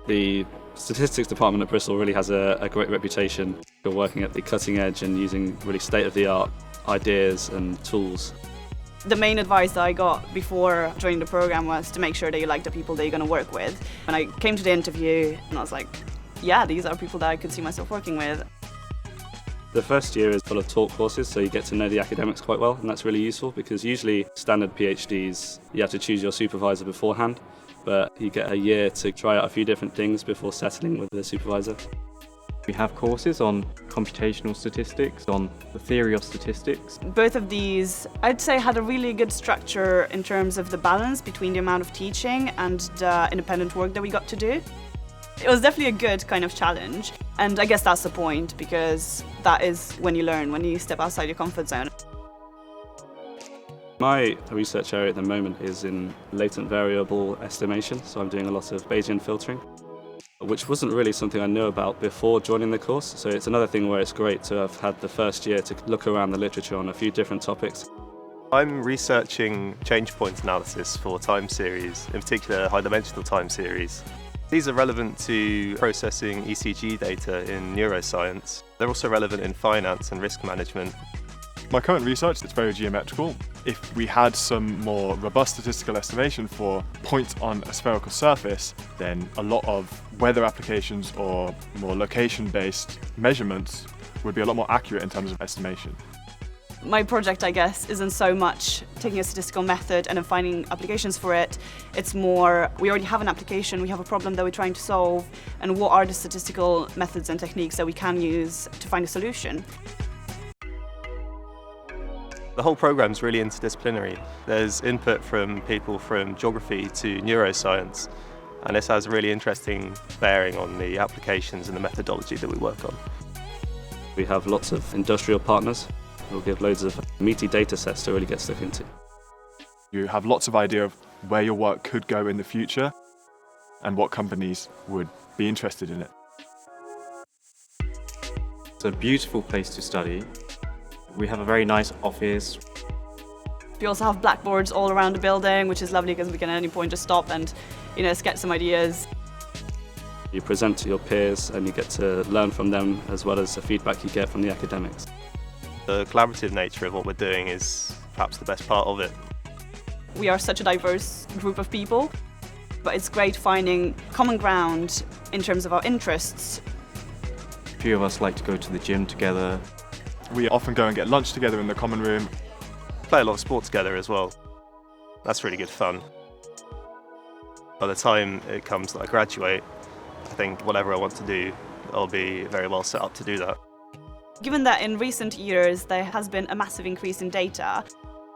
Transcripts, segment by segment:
The statistics department at Bristol really has a great reputation for working at the cutting edge and using really state-of-the-art ideas and tools. The main advice that I got before joining the program was to make sure that you like the people that you're going to work with. When I came to the interview, and I was like, yeah, these are people that I could see myself working with. The first year is full of talk courses, so you get to know the academics quite well, and that's really useful because usually standard PhDs, you have to choose your supervisor beforehand, but you get a year to try out a few different things before settling with the supervisor. We have courses on computational statistics, on the theory of statistics. Both of these, I'd say, had a really good structure in terms of the balance between the amount of teaching and the independent work that we got to do. It was definitely a good kind of challenge, and I guess that's the point, because that is when you learn, when you step outside your comfort zone. My research area at the moment is in latent variable estimation, so I'm doing a lot of Bayesian filtering, which wasn't really something I knew about before joining the course, so it's another thing where it's great to have had the first year to look around the literature on a few different topics. I'm researching change point analysis for time series, in particular high-dimensional time series. These are relevant to processing ECG data in neuroscience. They're also relevant in finance and risk management. My current research is very geometrical. If we had some more robust statistical estimation for points on a spherical surface, then a lot of weather applications or more location-based measurements would be a lot more accurate in terms of estimation. My project, I guess, isn't so much taking a statistical method and then finding applications for it. It's more, we already have an application, we have a problem that we're trying to solve, and what are the statistical methods and techniques that we can use to find a solution. The whole program's really interdisciplinary. There's input from people from geography to neuroscience, and this has a really interesting bearing on the applications and the methodology that we work on. We have lots of industrial partners who will give loads of meaty data sets to really get stuck into. You have lots of idea of where your work could go in the future and what companies would be interested in it. It's a beautiful place to study. We have a very nice office. We also have blackboards all around the building, which is lovely because we can at any point just stop and, sketch some ideas. You present to your peers and you get to learn from them as well as the feedback you get from the academics. The collaborative nature of what we're doing is perhaps the best part of it. We are such a diverse group of people, but it's great finding common ground in terms of our interests. A few of us like to go to the gym together. We often go and get lunch together in the common room. Play a lot of sport together as well. That's really good fun. By the time it comes that I graduate, I think whatever I want to do, I'll be very well set up to do that. Given that in recent years there has been a massive increase in data,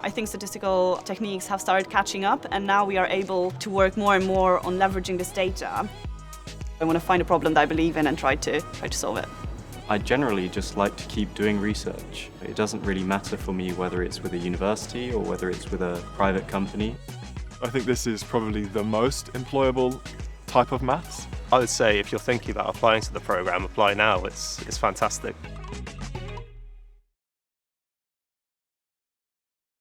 I think statistical techniques have started catching up, and now we are able to work more and more on leveraging this data. I want to find a problem that I believe in and try to solve it. I generally just like to keep doing research. It doesn't really matter for me whether it's with a university or whether it's with a private company. I think this is probably the most employable type of maths. I would say if you're thinking about applying to the programme, apply now. It's fantastic.